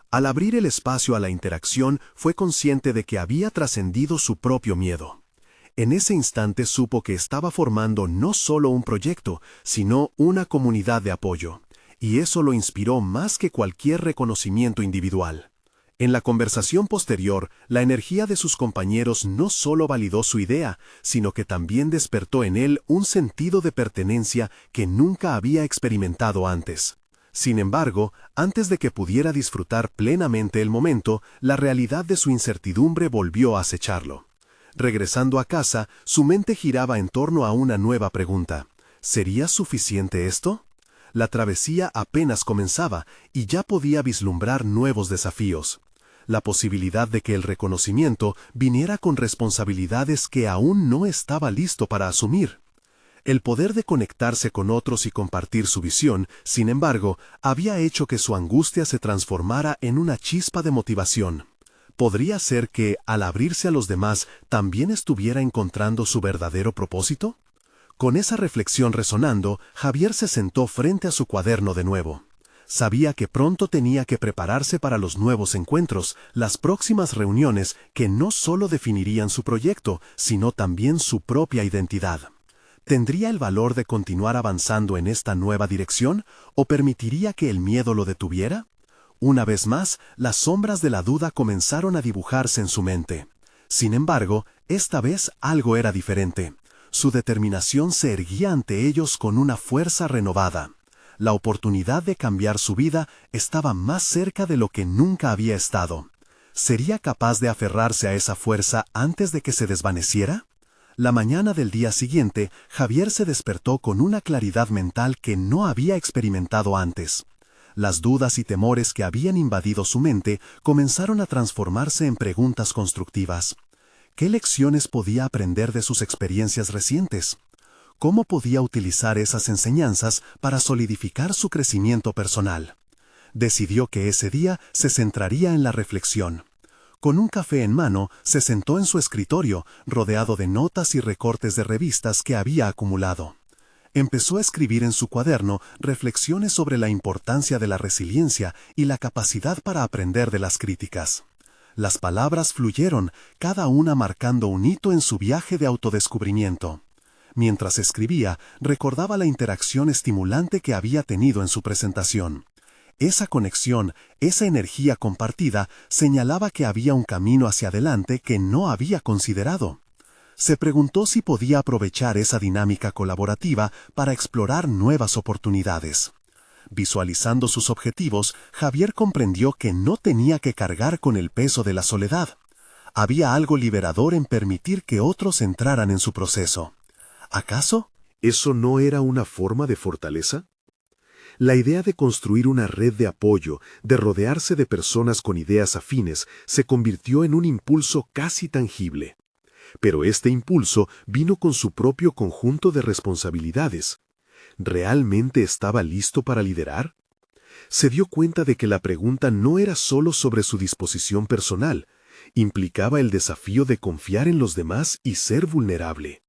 Al abrir el espacio a la interacción, fue consciente de que había trascendido su propio miedo. En ese instante supo que estaba formando no solo un proyecto, sino una comunidad de apoyo, y eso lo inspiró más que cualquier reconocimiento individual. En la conversación posterior, la energía de sus compañeros no solo validó su idea, sino que también despertó en él un sentido de pertenencia que nunca había experimentado antes. Sin embargo, antes de que pudiera disfrutar plenamente el momento, la realidad de su incertidumbre volvió a acecharlo. Regresando a casa, su mente giraba en torno a una nueva pregunta. ¿Sería suficiente esto? La travesía apenas comenzaba y ya podía vislumbrar nuevos desafíos. La posibilidad de que el reconocimiento viniera con responsabilidades que aún no estaba listo para asumir. El poder de conectarse con otros y compartir su visión, sin embargo, había hecho que su angustia se transformara en una chispa de motivación. ¿Podría ser que, al abrirse a los demás, también estuviera encontrando su verdadero propósito? Con esa reflexión resonando, Javier se sentó frente a su cuaderno de nuevo. Sabía que pronto tenía que prepararse para los nuevos encuentros, las próximas reuniones que no solo definirían su proyecto, sino también su propia identidad. ¿Tendría el valor de continuar avanzando en esta nueva dirección o permitiría que el miedo lo detuviera? Una vez más, las sombras de la duda comenzaron a dibujarse en su mente. Sin embargo, esta vez algo era diferente. Su determinación se erguía ante ellos con una fuerza renovada. La oportunidad de cambiar su vida estaba más cerca de lo que nunca había estado. ¿Sería capaz de aferrarse a esa fuerza antes de que se desvaneciera? La mañana del día siguiente, Javier se despertó con una claridad mental que no había experimentado antes. Las dudas y temores que habían invadido su mente comenzaron a transformarse en preguntas constructivas. ¿Qué lecciones podía aprender de sus experiencias recientes? ¿Cómo podía utilizar esas enseñanzas para solidificar su crecimiento personal? Decidió que ese día se centraría en la reflexión. Con un café en mano, se sentó en su escritorio, rodeado de notas y recortes de revistas que había acumulado. Empezó a escribir en su cuaderno reflexiones sobre la importancia de la resiliencia y la capacidad para aprender de las críticas. Las palabras fluyeron, cada una marcando un hito en su viaje de autodescubrimiento. Mientras escribía, recordaba la interacción estimulante que había tenido en su presentación. Esa conexión, esa energía compartida, señalaba que había un camino hacia adelante que no había considerado. Se preguntó si podía aprovechar esa dinámica colaborativa para explorar nuevas oportunidades. Visualizando sus objetivos, Javier comprendió que no tenía que cargar con el peso de la soledad. Había algo liberador en permitir que otros entraran en su proceso. ¿Acaso ¿eso no era una forma de fortaleza? La idea de construir una red de apoyo, de rodearse de personas con ideas afines, se convirtió en un impulso casi tangible. Pero este impulso vino con su propio conjunto de responsabilidades. ¿Realmente estaba listo para liderar? Se dio cuenta de que la pregunta no era solo sobre su disposición personal, implicaba el desafío de confiar en los demás y ser vulnerable.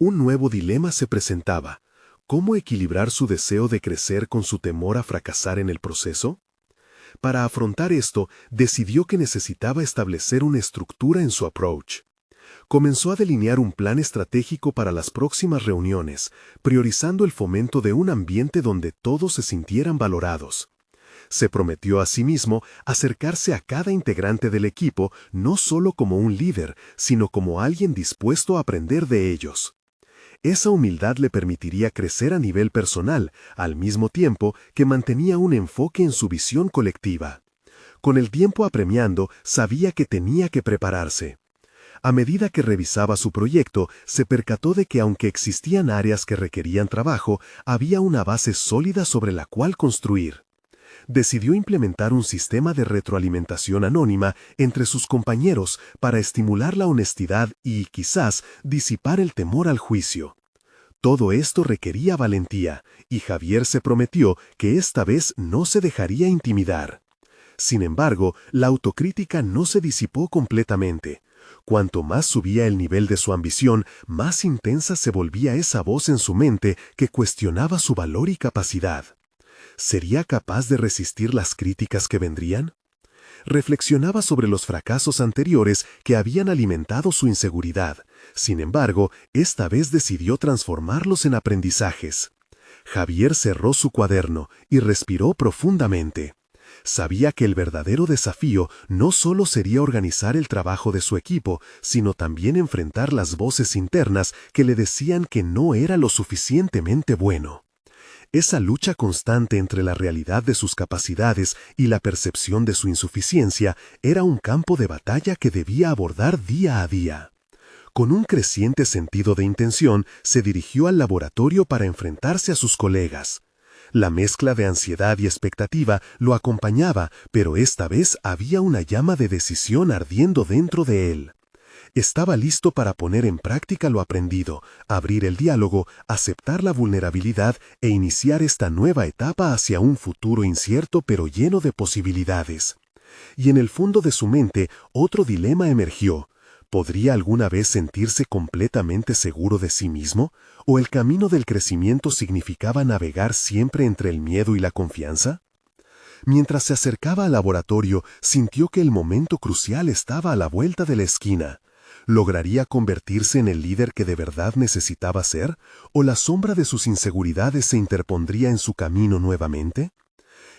Un nuevo dilema se presentaba. ¿Cómo equilibrar su deseo de crecer con su temor a fracasar en el proceso? Para afrontar esto, decidió que necesitaba establecer una estructura en su approach. Comenzó a delinear un plan estratégico para las próximas reuniones, priorizando el fomento de un ambiente donde todos se sintieran valorados. Se prometió a sí mismo acercarse a cada integrante del equipo no solo como un líder, sino como alguien dispuesto a aprender de ellos. Esa humildad le permitiría crecer a nivel personal, al mismo tiempo que mantenía un enfoque en su visión colectiva. Con el tiempo apremiando, sabía que tenía que prepararse. A medida que revisaba su proyecto, se percató de que aunque existían áreas que requerían trabajo, había una base sólida sobre la cual construir. Decidió implementar un sistema de retroalimentación anónima entre sus compañeros para estimular la honestidad y, quizás, disipar el temor al juicio. Todo esto requería valentía, y Javier se prometió que esta vez no se dejaría intimidar. Sin embargo, la autocrítica no se disipó completamente. Cuanto más subía el nivel de su ambición, más intensa se volvía esa voz en su mente que cuestionaba su valor y capacidad. ¿Sería capaz de resistir las críticas que vendrían? Reflexionaba sobre los fracasos anteriores que habían alimentado su inseguridad. Sin embargo, esta vez decidió transformarlos en aprendizajes. Javier cerró su cuaderno y respiró profundamente. Sabía que el verdadero desafío no solo sería organizar el trabajo de su equipo, sino también enfrentar las voces internas que le decían que no era lo suficientemente bueno. Esa lucha constante entre la realidad de sus capacidades y la percepción de su insuficiencia era un campo de batalla que debía abordar día a día. Con un creciente sentido de intención, se dirigió al laboratorio para enfrentarse a sus colegas. La mezcla de ansiedad y expectativa lo acompañaba, pero esta vez había una llama de decisión ardiendo dentro de él. Estaba listo para poner en práctica lo aprendido, abrir el diálogo, aceptar la vulnerabilidad e iniciar esta nueva etapa hacia un futuro incierto pero lleno de posibilidades. Y en el fondo de su mente, otro dilema emergió. ¿Podría alguna vez sentirse completamente seguro de sí mismo? ¿O el camino del crecimiento significaba navegar siempre entre el miedo y la confianza? Mientras se acercaba al laboratorio, sintió que el momento crucial estaba a la vuelta de la esquina. ¿Lograría convertirse en el líder que de verdad necesitaba ser? ¿O la sombra de sus inseguridades se interpondría en su camino nuevamente?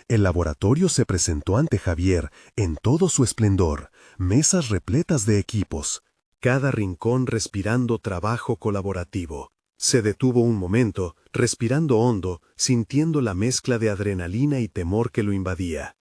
El laboratorio se presentó ante Javier en todo su esplendor, mesas repletas de equipos, cada rincón respirando trabajo colaborativo. Se detuvo un momento, respirando hondo, sintiendo la mezcla de adrenalina y temor que lo invadía.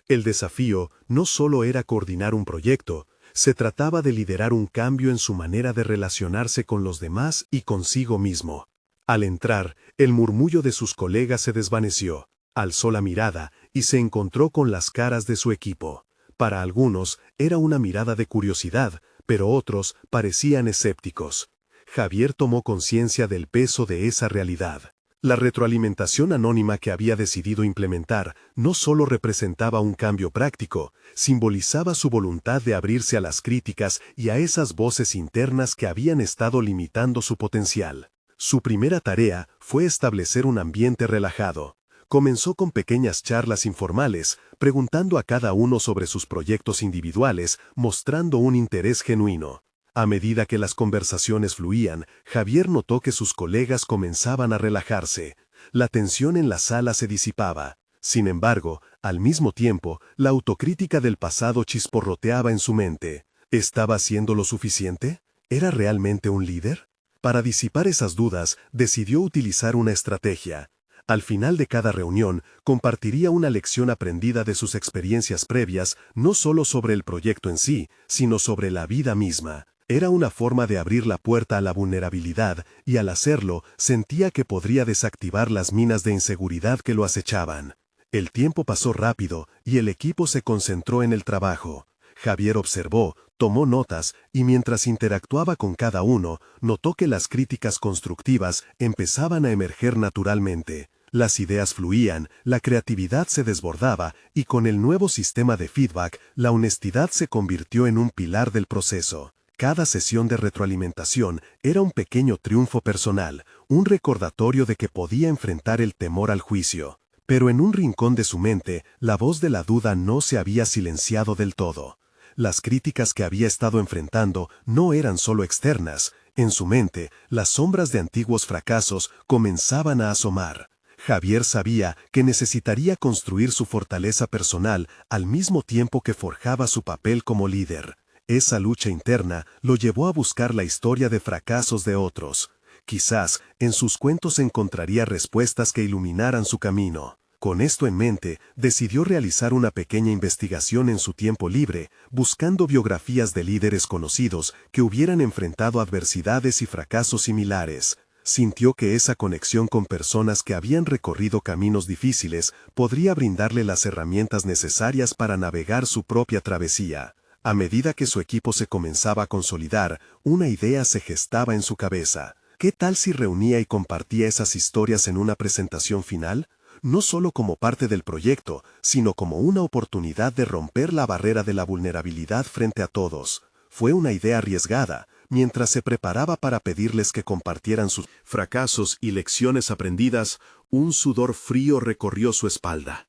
El desafío no solo era coordinar un proyecto, se trataba de liderar un cambio en su manera de relacionarse con los demás y consigo mismo. Al entrar, el murmullo de sus colegas se desvaneció. Alzó la mirada y se encontró con las caras de su equipo. Para algunos era una mirada de curiosidad, pero otros parecían escépticos. Javier tomó conciencia del peso de esa realidad. La retroalimentación anónima que había decidido implementar no solo representaba un cambio práctico, simbolizaba su voluntad de abrirse a las críticas y a esas voces internas que habían estado limitando su potencial. Su primera tarea fue establecer un ambiente relajado. Comenzó con pequeñas charlas informales, preguntando a cada uno sobre sus proyectos individuales, mostrando un interés genuino. A medida que las conversaciones fluían, Javier notó que sus colegas comenzaban a relajarse. La tensión en la sala se disipaba. Sin embargo, al mismo tiempo, la autocrítica del pasado chisporroteaba en su mente. ¿Estaba haciendo lo suficiente? ¿Era realmente un líder? Para disipar esas dudas, decidió utilizar una estrategia. Al final de cada reunión, compartiría una lección aprendida de sus experiencias previas, no solo sobre el proyecto en sí, sino sobre la vida misma. Era una forma de abrir la puerta a la vulnerabilidad, y al hacerlo, sentía que podría desactivar las minas de inseguridad que lo acechaban. El tiempo pasó rápido, y el equipo se concentró en el trabajo. Javier observó, tomó notas, y mientras interactuaba con cada uno, notó que las críticas constructivas empezaban a emerger naturalmente. Las ideas fluían, la creatividad se desbordaba, y con el nuevo sistema de feedback, la honestidad se convirtió en un pilar del proceso. Cada sesión de retroalimentación era un pequeño triunfo personal, un recordatorio de que podía enfrentar el temor al juicio. Pero en un rincón de su mente, la voz de la duda no se había silenciado del todo. Las críticas que había estado enfrentando no eran solo externas. En su mente, las sombras de antiguos fracasos comenzaban a asomar. Javier sabía que necesitaría construir su fortaleza personal al mismo tiempo que forjaba su papel como líder. Esa lucha interna lo llevó a buscar la historia de fracasos de otros. Quizás en sus cuentos encontraría respuestas que iluminaran su camino. Con esto en mente, decidió realizar una pequeña investigación en su tiempo libre, buscando biografías de líderes conocidos que hubieran enfrentado adversidades y fracasos similares. Sintió que esa conexión con personas que habían recorrido caminos difíciles podría brindarle las herramientas necesarias para navegar su propia travesía. A medida que su equipo se comenzaba a consolidar, una idea se gestaba en su cabeza. ¿Qué tal si reunía y compartía esas historias en una presentación final? No solo como parte del proyecto, sino como una oportunidad de romper la barrera de la vulnerabilidad frente a todos. Fue una idea arriesgada. Mientras se preparaba para pedirles que compartieran sus fracasos y lecciones aprendidas, un sudor frío recorrió su espalda.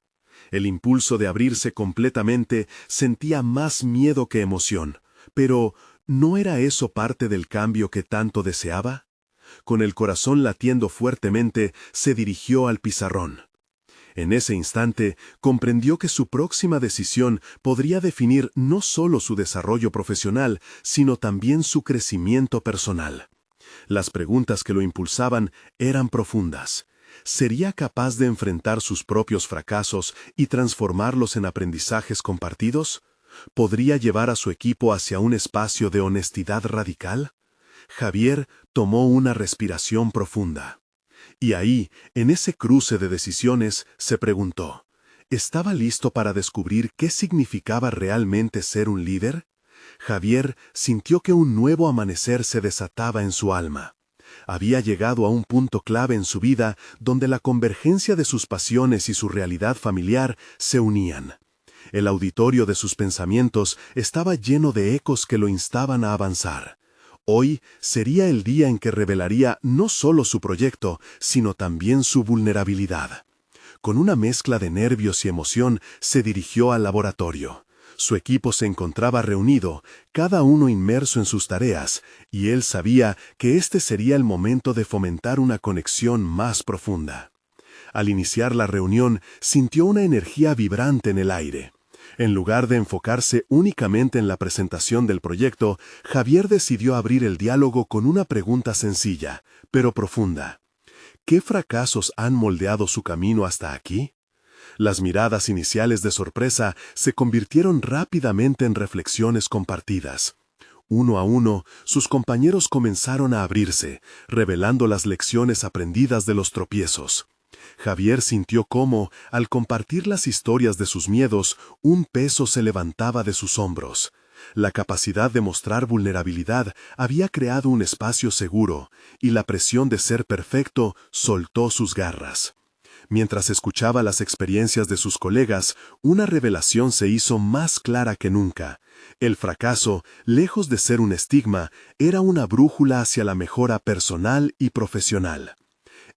El impulso de abrirse completamente sentía más miedo que emoción. Pero, ¿no era eso parte del cambio que tanto deseaba? Con el corazón latiendo fuertemente, se dirigió al pizarrón. En ese instante, comprendió que su próxima decisión podría definir no solo su desarrollo profesional, sino también su crecimiento personal. Las preguntas que lo impulsaban eran profundas. ¿Sería capaz de enfrentar sus propios fracasos y transformarlos en aprendizajes compartidos? ¿Podría llevar a su equipo hacia un espacio de honestidad radical? Javier tomó una respiración profunda. Y ahí, en ese cruce de decisiones, se preguntó, ¿estaba listo para descubrir qué significaba realmente ser un líder? Javier sintió que un nuevo amanecer se desataba en su alma. Había llegado a un punto clave en su vida donde la convergencia de sus pasiones y su realidad familiar se unían. El auditorio de sus pensamientos estaba lleno de ecos que lo instaban a avanzar. Hoy sería el día en que revelaría no solo su proyecto, sino también su vulnerabilidad. Con una mezcla de nervios y emoción, se dirigió al laboratorio. Su equipo se encontraba reunido, cada uno inmerso en sus tareas, y él sabía que este sería el momento de fomentar una conexión más profunda. Al iniciar la reunión, sintió una energía vibrante en el aire. En lugar de enfocarse únicamente en la presentación del proyecto, Javier decidió abrir el diálogo con una pregunta sencilla, pero profunda. ¿Qué fracasos han moldeado su camino hasta aquí? Las miradas iniciales de sorpresa se convirtieron rápidamente en reflexiones compartidas. Uno a uno, sus compañeros comenzaron a abrirse, revelando las lecciones aprendidas de los tropiezos. Javier sintió cómo, al compartir las historias de sus miedos, un peso se levantaba de sus hombros. La capacidad de mostrar vulnerabilidad había creado un espacio seguro, y la presión de ser perfecto soltó sus garras. Mientras escuchaba las experiencias de sus colegas, una revelación se hizo más clara que nunca. El fracaso, lejos de ser un estigma, era una brújula hacia la mejora personal y profesional.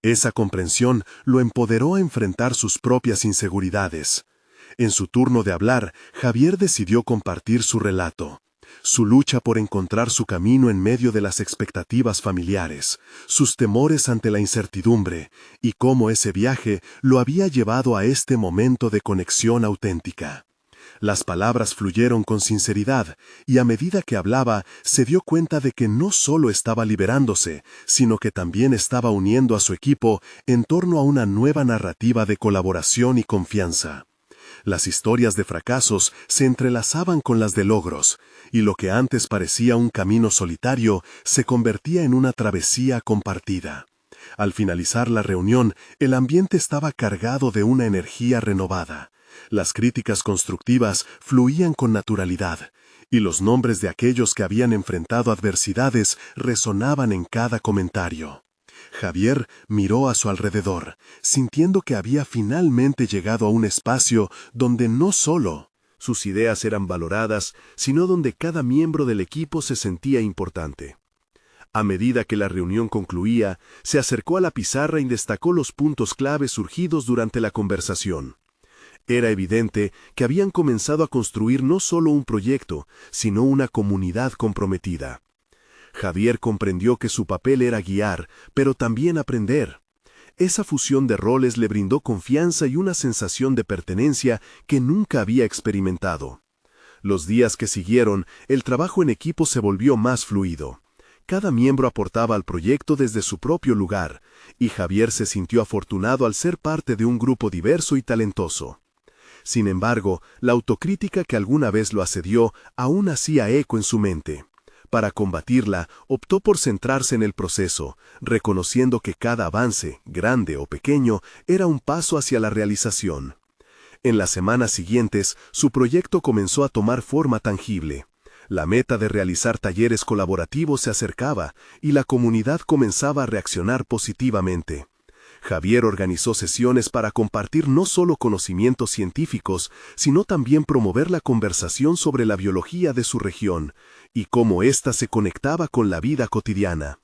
Esa comprensión lo empoderó a enfrentar sus propias inseguridades. En su turno de hablar, Javier decidió compartir su relato. Su lucha por encontrar su camino en medio de las expectativas familiares, sus temores ante la incertidumbre, y cómo ese viaje lo había llevado a este momento de conexión auténtica. Las palabras fluyeron con sinceridad, y a medida que hablaba, se dio cuenta de que no solo estaba liberándose, sino que también estaba uniendo a su equipo en torno a una nueva narrativa de colaboración y confianza. Las historias de fracasos se entrelazaban con las de logros, y lo que antes parecía un camino solitario se convertía en una travesía compartida. Al finalizar la reunión, el ambiente estaba cargado de una energía renovada. Las críticas constructivas fluían con naturalidad, y los nombres de aquellos que habían enfrentado adversidades resonaban en cada comentario. Javier miró a su alrededor, sintiendo que había finalmente llegado a un espacio donde no solo sus ideas eran valoradas, sino donde cada miembro del equipo se sentía importante. A medida que la reunión concluía, se acercó a la pizarra y destacó los puntos clave surgidos durante la conversación. Era evidente que habían comenzado a construir no solo un proyecto, sino una comunidad comprometida. Javier comprendió que su papel era guiar, pero también aprender. Esa fusión de roles le brindó confianza y una sensación de pertenencia que nunca había experimentado. Los días que siguieron, el trabajo en equipo se volvió más fluido. Cada miembro aportaba al proyecto desde su propio lugar, y Javier se sintió afortunado al ser parte de un grupo diverso y talentoso. Sin embargo, la autocrítica que alguna vez lo asedió aún hacía eco en su mente. Para combatirla, optó por centrarse en el proceso, reconociendo que cada avance, grande o pequeño, era un paso hacia la realización. En las semanas siguientes, su proyecto comenzó a tomar forma tangible. La meta de realizar talleres colaborativos se acercaba, y la comunidad comenzaba a reaccionar positivamente. Javier organizó sesiones para compartir no solo conocimientos científicos, sino también promover la conversación sobre la biología de su región, y cómo ésta se conectaba con la vida cotidiana.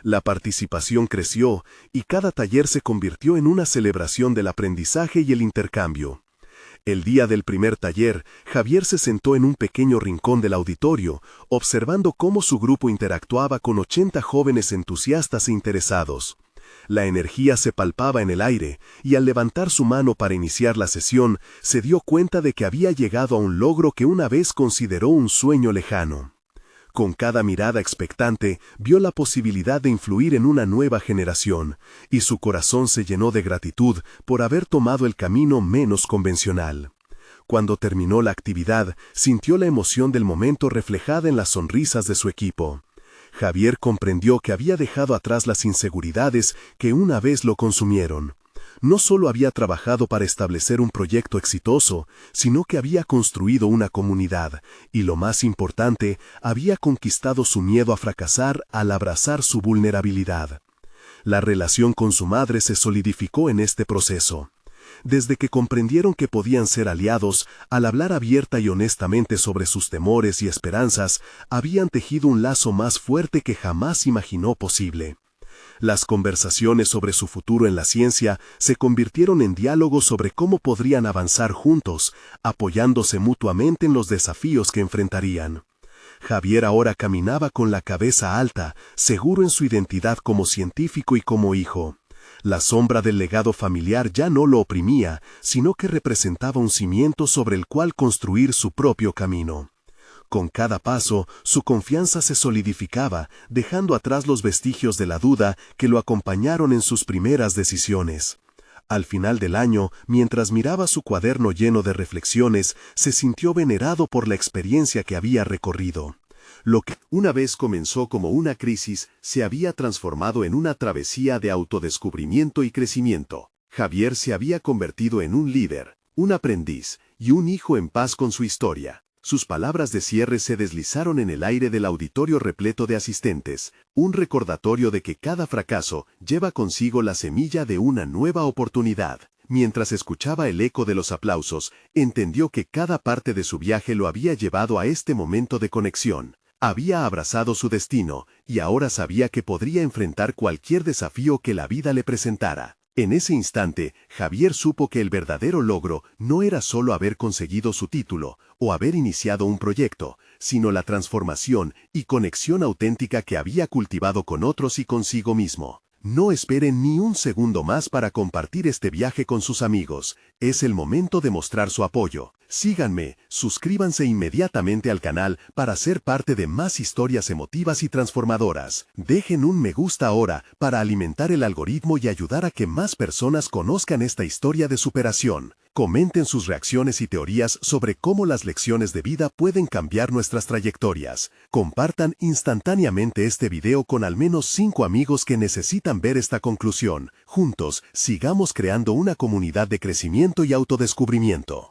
La participación creció, y cada taller se convirtió en una celebración del aprendizaje y el intercambio. El día del primer taller, Javier se sentó en un pequeño rincón del auditorio, observando cómo su grupo interactuaba con 80 jóvenes entusiastas e interesados. La energía se palpaba en el aire, y al levantar su mano para iniciar la sesión, se dio cuenta de que había llegado a un logro que una vez consideró un sueño lejano. Con cada mirada expectante, vio la posibilidad de influir en una nueva generación, y su corazón se llenó de gratitud por haber tomado el camino menos convencional. Cuando terminó la actividad, sintió la emoción del momento reflejada en las sonrisas de su equipo. Javier comprendió que había dejado atrás las inseguridades que una vez lo consumieron. No solo había trabajado para establecer un proyecto exitoso, sino que había construido una comunidad, y lo más importante, había conquistado su miedo a fracasar al abrazar su vulnerabilidad. La relación con su madre se solidificó en este proceso. Desde que comprendieron que podían ser aliados, al hablar abierta y honestamente sobre sus temores y esperanzas, habían tejido un lazo más fuerte que jamás imaginó posible. Las conversaciones sobre su futuro en la ciencia se convirtieron en diálogos sobre cómo podrían avanzar juntos, apoyándose mutuamente en los desafíos que enfrentarían. Javier ahora caminaba con la cabeza alta, seguro en su identidad como científico y como hijo. La sombra del legado familiar ya no lo oprimía, sino que representaba un cimiento sobre el cual construir su propio camino. Con cada paso, su confianza se solidificaba, dejando atrás los vestigios de la duda que lo acompañaron en sus primeras decisiones. Al final del año, mientras miraba su cuaderno lleno de reflexiones, se sintió venerado por la experiencia que había recorrido. Lo que una vez comenzó como una crisis, se había transformado en una travesía de autodescubrimiento y crecimiento. Javier se había convertido en un líder, un aprendiz y un hijo en paz con su historia. Sus palabras de cierre se deslizaron en el aire del auditorio repleto de asistentes, un recordatorio de que cada fracaso lleva consigo la semilla de una nueva oportunidad. Mientras escuchaba el eco de los aplausos, entendió que cada parte de su viaje lo había llevado a este momento de conexión. Había abrazado su destino, y ahora sabía que podría enfrentar cualquier desafío que la vida le presentara. En ese instante, Javier supo que el verdadero logro no era solo haber conseguido su título o haber iniciado un proyecto, sino la transformación y conexión auténtica que había cultivado con otros y consigo mismo. No esperen ni un segundo más para compartir este viaje con sus amigos. Es el momento de mostrar su apoyo. Síganme, suscríbanse inmediatamente al canal para ser parte de más historias emotivas y transformadoras. Dejen un me gusta ahora para alimentar el algoritmo y ayudar a que más personas conozcan esta historia de superación. Comenten sus reacciones y teorías sobre cómo las lecciones de vida pueden cambiar nuestras trayectorias. Compartan instantáneamente este video con al menos 5 amigos que necesitan ver esta conclusión. Juntos, sigamos creando una comunidad de crecimiento y autodescubrimiento.